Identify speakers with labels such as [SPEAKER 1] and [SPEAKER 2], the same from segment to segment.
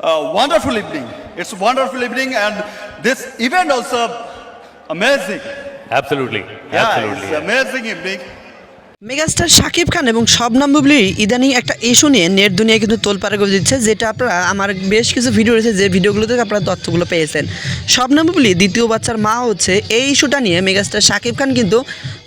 [SPEAKER 1] wonderful evening. It's a wonderful evening, and this event also amazing.
[SPEAKER 2] Absolutely.
[SPEAKER 1] Yeah,
[SPEAKER 2] Absolutely.
[SPEAKER 1] it's amazing evening.
[SPEAKER 3] Megastar Shakib Khan এবং শবনম বুবলি ইদানিং একটা issue নিয়ে net দুনিয়া কিন্তু তোলপাড়া করে দিচ্ছে, যেটা আপনারা আমার বেশ কিছু ভিডিও রয়েছে যে ভিডিওগুলো থেকে আপনারা তথ্যগুলো পেয়েছেন। শবনম বুবলি দ্বিতীয় বাচ্চার মা হচ্ছে, এই ইস্যুটা নিয়ে মেগাস্টার শাকিব খান কিন্তু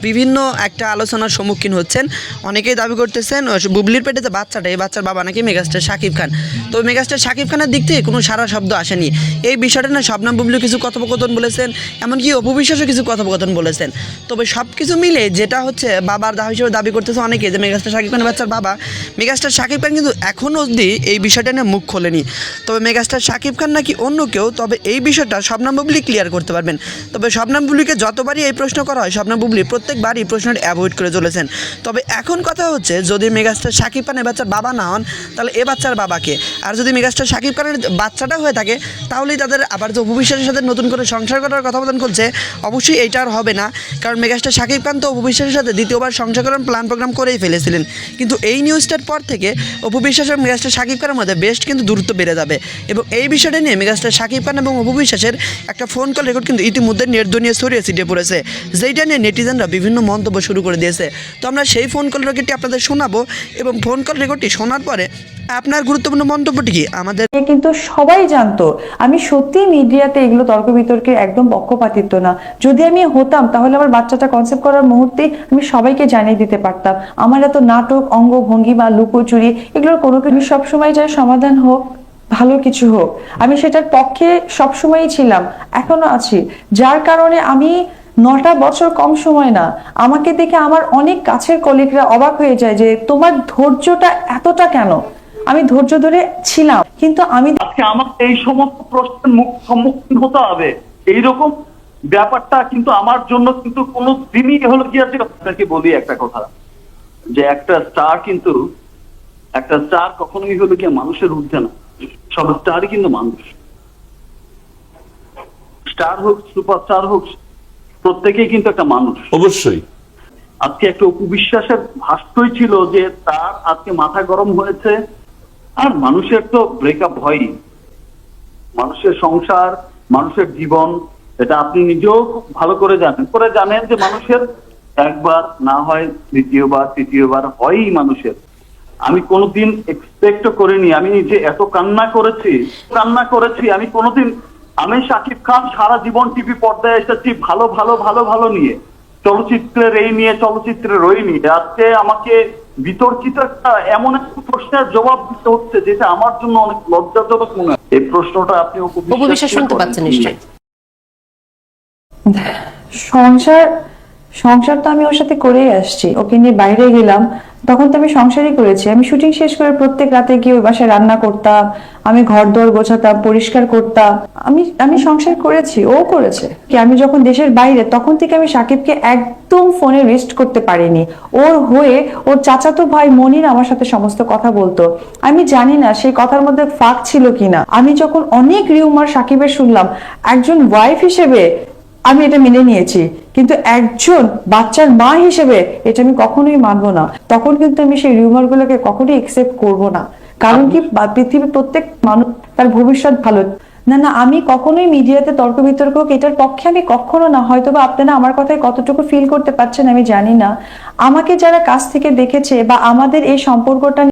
[SPEAKER 3] বিভিন্ন একটা আলোচনার সম্মুখীন হচ্ছেন। অনেকেই দাবি করতেছেন বুবলির পেটে যে বাচ্চাটা, এই বাচ্চার বাবা নাকি মেগাস্টার শাকিব খান। তো মেগাস্টার শাকিব খানের দিক থেকে কোনো সারা শব্দ আসেনি এই বিষয়টা না। শবনম বুবলি কিছু কথোপকথন বলেছেন, এমনকি অপু বিশ্বাসও কিছু কথোপকথন বলেছেন। তবে সব কিছু মিলে যেটা হচ্ছে বাবার দাবি হিসেবে দাবি করতেছে অনেকে যে মেগাস্টার শাকিব খানের বাচ্চার বাবা মেগাস্টার শাকিব খান কিন্তু এখনও অবধি এই বিষয়টা নিয়ে মুখ খোলেনি। তবে মেগাস্টার শাকিব খান নাকি অন্য কেউ, তবে এই বিষয়টা শবনম বুবলি ক্লিয়ার করতে পারবেন। তবে শবনম বুবলিকে যতবারই এই প্রশ্ন করা হয় শবনম বুবলি প্রত্যেকবারই প্রশ্নটা অ্যাভয়েড করে চলেছেন। তবে এখন কথা হচ্ছে যদি মেগাস্টার শাকিব খানের বাচ্চার বাবা না হন তাহলে এ বাচ্চার বাবাকে, আর যদি মেগাস্টার শাকিব খানের বাচ্চাটা হয়ে থাকে তাহলেই তাদের আবার যে অপু বিশ্বাসের সাথে নতুন করে সংসার করার কথা বলছেন করছে, অবশ্যই এইটা আর হবে না। কারণ মেগাস্টার শাকিব খান তো অপু বিশ্বাসের সাথে দ্বিতীয়বার সংসার করার প্ল্যান প্রোগ্রাম করেই ফেলেছিলেন, কিন্তু এই নিউজটার পর থেকে অপু বিশ্বাস এবং মেগাস্টার শাকিব খানের মধ্যে বেশ কিন্তু দূরত্ব বেড়ে যাবে। এবং এই বিষয়টা নিয়ে মেগাস্টার শাকিব খান এবং অপু বিশ্বাসের একটা ফোন কল রেকর্ড কিন্তু ইতিমধ্যে নেট দুনিয়া ছড়িয়ে ছিটিয়ে পড়েছে, যেইটা নিয়ে নেটিজেনরা বিভিন্ন মন্তব্য শুরু করে দিয়েছে। তো আমরা সেই ফোন কল রেকর্ডটি আপনাদের শোনাবো এবং ফোন কল রেকর্ডটি শোনার পরে আপনার গুরুত্বপূর্ণ মন্তব্যটি কি আমাদের।
[SPEAKER 4] কিন্তু সবাই জানতো আমি সত্যি মিডিয়াতে এগুলো তর্ক বিতর্কে একদম পক্ষপাতিত্ব না। যদি আমি হতাম তাহলে আমার বাচ্চাটা কনসেপ্ট করার মুহূর্তে আমি সবাইকে জানিয়ে দিতে পারতাম। আমার এত নাটক, অঙ্গ ভঙ্গিমা, লুকোচুরি এগুলোর কোনো কিছু সবসময় চাই সমাধান হোক, ভালো কিছু হোক। আমি সেটার পক্ষে সবসময়ই ছিলাম, এখনো আছি। যার কারণে আমি 9টা বছর কম সময় না, আমাকে দেখে আমার অনেক কাছের কলিগরা অবাক হয়ে যায় যে তোমার ধৈর্যটা এতটা কেন। আমি ধৈর্য ধরে ছিলাম, কিন্তু আমি
[SPEAKER 5] আজকে আমাকে এই সমস্ত প্রশ্নের সম্মুখীন হতে হবে, এইরকম ব্যাপারটা কিন্তু আমার জন্য কিন্তু কোনো দিনই হলো কি আছে। আপনাকে বলি একটা কথা, যে একটা স্টার কখনোই হলো কি মানুষের ঊর্ধ্বে না। সব স্টারই কিন্তু মানুষ, স্টার হোক সুপারস্টার হোক প্রত্যেকেই কিন্তু একটা মানুষ।
[SPEAKER 2] অবশ্যই
[SPEAKER 5] আজকে একটা অপু বিশ্বাসের ভাষ্যই ছিল যে তার আজকে মাথা গরম হয়েছে। আর মানুষের তো ব্রেকআপ হয়ই, মানুষের সংসার, মানুষের জীবন, এটা আপনি নিজেও খুব ভালো করে জানেন যে মানুষের একবার না হয় দ্বিতীয়বার তৃতীয়বার হয়ই মানুষের। আমি কোনোদিন এক্সপেক্টও করিনি, আমি যে এত কান্না করেছি আমি কোনোদিন। আমি শাকিব খান সারা জীবন টিভি পর্দায় এসেছি ভালো ভালো ভালো ভালো নিয়ে, চলচ্চিত্রের এই নিয়ে, চলচ্চিত্রের ওই নিয়ে। আজকে আমাকে বিতর্কিত একটা এমন একটা প্রশ্নের জবাব দিতে হচ্ছে যেটা আমার জন্য অনেক লজ্জাজনক মনে হয়। এই প্রশ্নটা আপনি
[SPEAKER 6] অপু বিশ্বাস শুনতে পাচ্ছেন নিশ্চয়ই।
[SPEAKER 4] সংসার তো আমি ওর সাথে করেই আসছি। ওকে নিয়ে বাইরে গেলাম তখন তো আমি সংসারই করেছি। আমি শুটিং শেষ করে প্রত্যেক রাতে গিয়ে ওই বাসায় রান্না করতাম, আমি ঘর দোর গোছাতাম, পরিষ্কার করতাম। আমি সংসার করেছি, ও করেছে কি। আমি যখন দেশের বাইরে তখন থেকে আমি সাকিবকে একদম ফোনে রেস্ট করতে পারিনি। ওর হয়ে ওর চাচাতো ভাই মনির আমার সাথে সমস্ত কথা বলতো। আমি জানি না সেই কথার মধ্যে ফাঁক ছিল কিনা। আমি যখন অনেক রিউমার সাকিবের শুনলাম, একজন ওয়াইফ হিসেবে আমি এটা মেনে নিয়েছি, কিন্তু একজন বাচ্চার মা হিসেবে এটা আমি কখনোই মানবো না। তখন কিন্তু আমি সেই রিউমার গুলোকে কখনোই একসেপ্ট করবো না। কারণ কি, পৃথিবীর প্রত্যেক মানুষ তার ভবিষ্যৎ ভালো না। আমি কখনোই মিডিয়াতে তর্ক বিতর্ক এটার পক্ষে আমি কখনো না। হয়তো বা আপনারা আমার কথায় কতটুকু ফিল করতে পারছেন আমি জানি না। আমাকে যারা কাছ থেকে দেখেছে বা আমাদের এই সম্পর্কটা